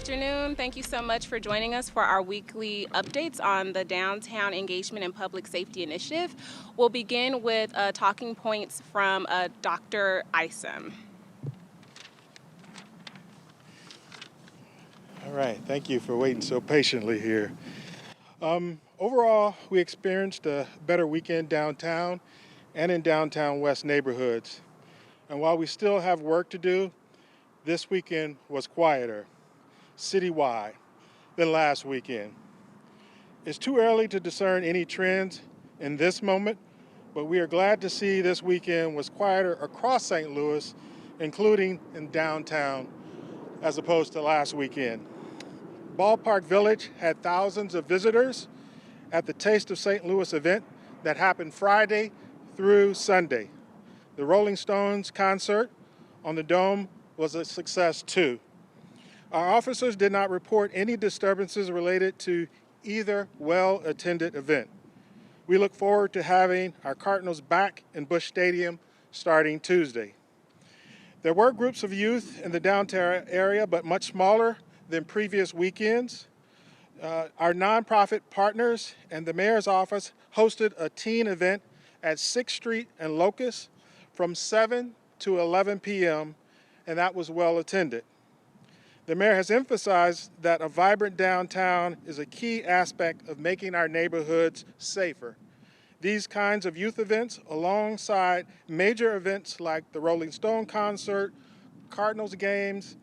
afternoon. Thank you so much for joining us for our weekly updates on the Downtown Engagement and Public Safety Initiative. We'll begin with talking points from Dr. Isom. All right, thank you for waiting so patiently here. Overall, we experienced a better weekend downtown and in downtown West neighborhoods. And while we still have work to do, this weekend was quieter, citywide, than last weekend. It's too early to discern any trends in this moment, but we are glad to see this weekend was quieter across St. Louis, including in downtown, as opposed to last weekend. Ballpark Village had thousands of visitors at the Taste of St. Louis event that happened Friday through Sunday. The Rolling Stones concert on the Dome was a success too. Our officers did not report any disturbances related to either well-attended event. We look forward to having our Cardinals back in Busch Stadium starting Tuesday. There were groups of youth in the downtown area, but much smaller than previous weekends. Our nonprofit partners and the mayor's office hosted a teen event at 6th Street and Locust from 7 to 11 p.m., and that was well attended. The mayor has emphasized that a vibrant downtown is a key aspect of making our neighborhoods safer. These kinds of youth events, alongside major events like the Rolling Stone concert, Cardinals games,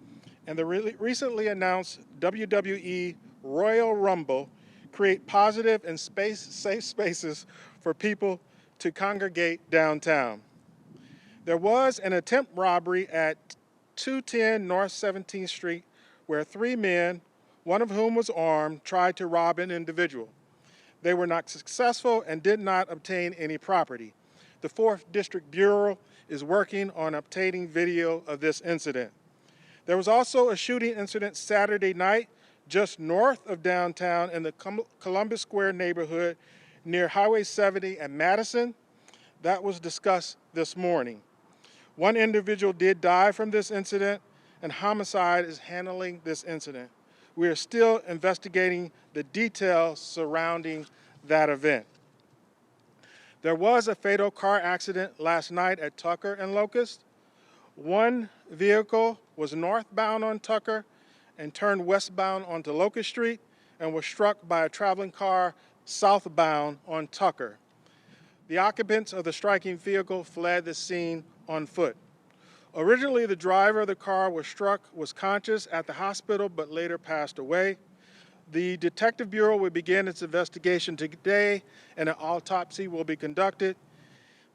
and the recently announced WWE Royal Rumble, create positive and safe spaces for people to congregate downtown. There was an attempt robbery at 210 North 17th Street where three men, one of whom was armed, tried to rob an individual. They were not successful and did not obtain any property. The 4th District Bureau is working on obtaining video of this incident. There was also a shooting incident Saturday night just north of downtown in the Columbus Square neighborhood near Highway 70 and Madison. That was discussed this morning. One individual did die from this incident, and homicide is handling this incident. We are still investigating the details surrounding that event. There was a fatal car accident last night at Tucker and Locust. One vehicle was northbound on Tucker and turned westbound onto Locust Street and was struck by a traveling car southbound on Tucker. The occupants of the striking vehicle fled the scene on foot. Originally, the driver of the car was struck, was conscious at the hospital, but later passed away. The Detective Bureau will begin its investigation today, and an autopsy will be conducted.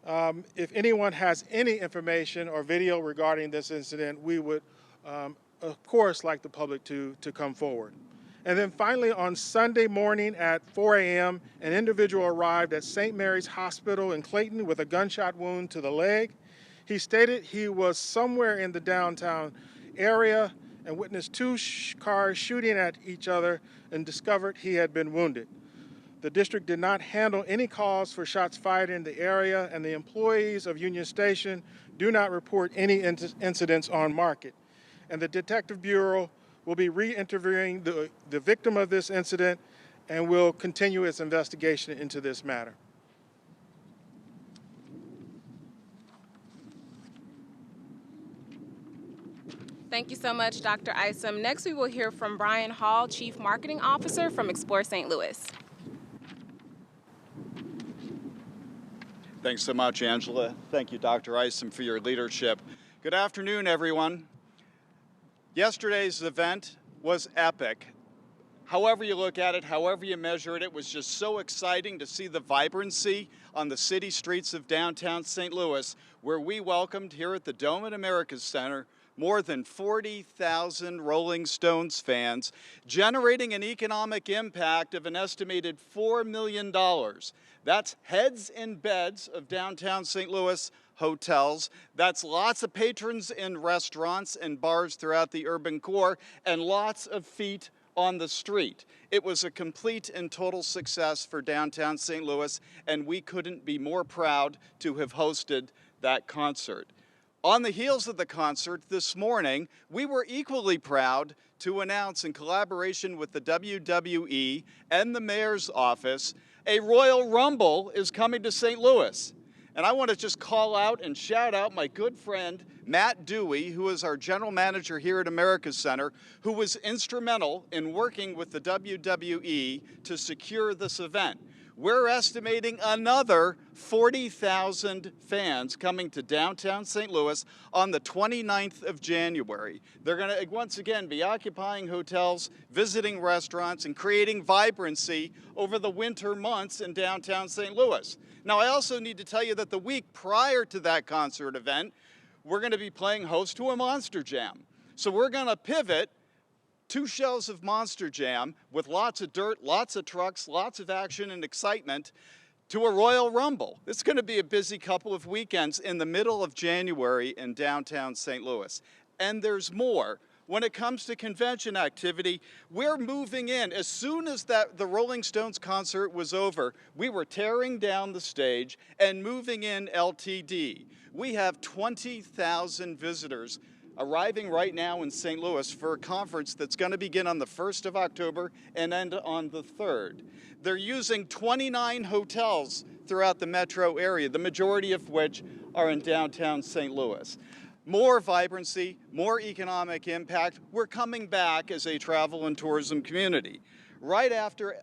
If anyone has any information or video regarding this incident, we would, of course, like the public to come forward. And then finally, on Sunday morning at 4 a.m., an individual arrived at St. Mary's Hospital in Clayton with a gunshot wound to the leg. He stated he was somewhere in the downtown area and witnessed two cars shooting at each other and discovered he had been wounded. The district did not handle any calls for shots fired in the area, and the employees of Union Station do not report any incidents on Market. And the Detective Bureau will be re-interviewing the victim of this incident and will continue its investigation into this matter. Thank you so much, Dr. Isom. Next, we will hear from Brian Hall, Chief Marketing Officer from Explore St. Louis. Thanks so much, Angela. Thank you, Dr. Isom, for your leadership. Good afternoon, everyone. Yesterday's event was epic. However you look at it, however you measure it, it was just so exciting to see the vibrancy on the city streets of downtown St. Louis, where we welcomed here at the Dome at America's Center more than 40,000 Rolling Stones fans, generating an economic impact of an estimated $4 million. That's heads in beds of downtown St. Louis hotels. That's lots of patrons in restaurants and bars throughout the urban core, and lots of feet on the street. It was a complete and total success for downtown St. Louis, and we couldn't be more proud to have hosted that concert. On the heels of the concert this morning, we were equally proud to announce, in collaboration with the WWE and the mayor's office, a Royal Rumble is coming to St. Louis. And I want to just call out and shout out my good friend, Matt Dewey, who is our general manager here at America's Center, who was instrumental in working with the WWE to secure this event. We're estimating another 40,000 fans coming to downtown St. Louis on the 29th of January. They're going to, once again, be occupying hotels, visiting restaurants, and creating vibrancy over the winter months in downtown St. Louis. Now, I also need to tell you that the week prior to that concert event, we're going to be playing host to a Monster Jam. So we're going to pivot 2 shows of Monster Jam with lots of dirt, lots of trucks, lots of action and excitement to a Royal Rumble. It's going to be a busy couple of weekends in the middle of January in downtown St. Louis. And there's more. When it comes to convention activity, we're moving in. As soon as the Rolling Stones concert was over, we were tearing down the stage and moving in LTD. We have 20,000 visitors arriving right now in St. Louis for a conference that's going to begin on the 1st of October and end on the 3rd. They're using 29 hotels throughout the metro area, the majority of which are in downtown St. Louis. More vibrancy, more economic impact. We're coming back as a travel and tourism community. Right after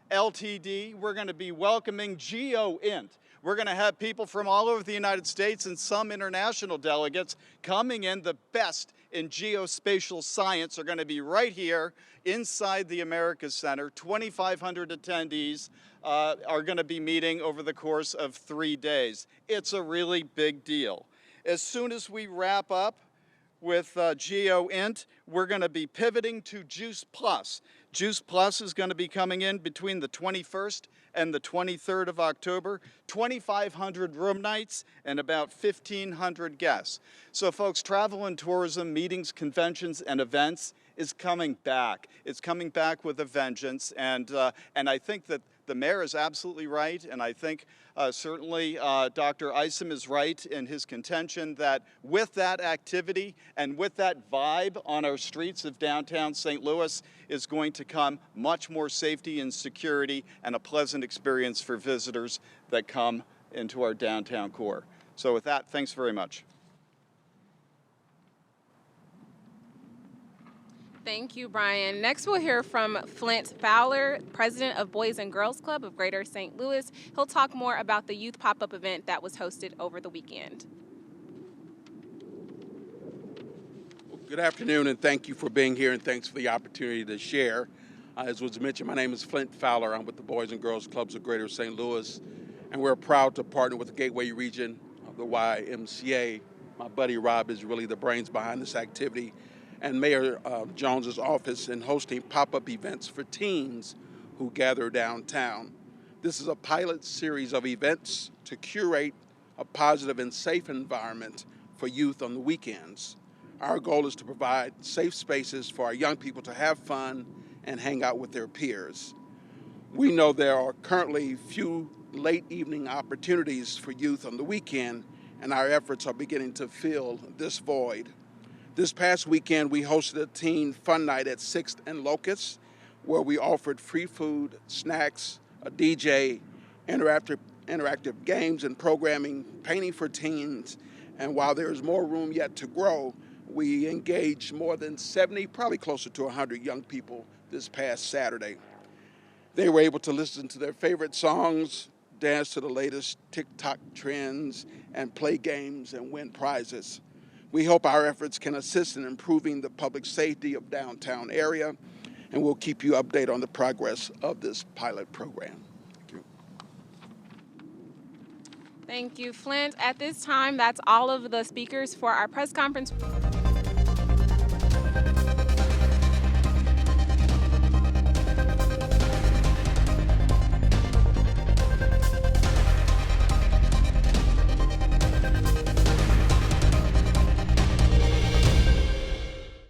LTD, we're going to be welcoming GeoInt. We're going to have people from all over the United States and some international delegates coming in. The best in geospatial science are going to be right here inside the America's Center. 2,500 attendees are going to be meeting over the course of 3 days. It's a really big deal. As soon as we wrap up with GeoInt, we're going to be pivoting to Juice Plus. Juice Plus is going to be coming in between the 21st and the 23rd of October, 2,500 room nights and about 1,500 guests. So folks, travel and tourism, meetings, conventions, and events is coming back. It's coming back with a vengeance, and I think that the mayor is absolutely right, and I think certainly Dr. Isom is right in his contention that with that activity and with that vibe on our streets of downtown St. Louis is going to come much more safety and security and a pleasant experience for visitors that come into our downtown core. So with that, thanks very much. Thank you, Brian. Next, we'll hear from Flint Fowler, president of Boys and Girls Club of Greater St. Louis. He'll talk more about the youth pop-up event that was hosted over the weekend. Well, good afternoon, and thank you for being here, and thanks for the opportunity to share. As was mentioned, my name is Flint Fowler. I'm with the Boys and Girls Clubs of Greater St. Louis, and we're proud to partner with the Gateway region of the YMCA. My buddy Rob is really the brains behind this activity, and Mayor Jones's office in hosting pop-up events for teens who gather downtown. This is a pilot series of events to curate a positive and safe environment for youth on the weekends. Our goal is to provide safe spaces for our young people to have fun and hang out with their peers. We know there are currently few late evening opportunities for youth on the weekend, and our efforts are beginning to fill this void. This past weekend, we hosted a teen fun night at 6th and Locust, where we offered free food, snacks, a DJ, interactive games and programming, painting for teens. And while there is more room yet to grow, we engaged more than 70, probably closer to 100 young people this past Saturday. They were able to listen to their favorite songs, dance to the latest TikTok trends, and play games and win prizes. We hope our efforts can assist in improving the public safety of downtown area, and we'll keep you updated on the progress of this pilot program. Thank you. Thank you, Flint. At this time, that's all of the speakers for our press conference.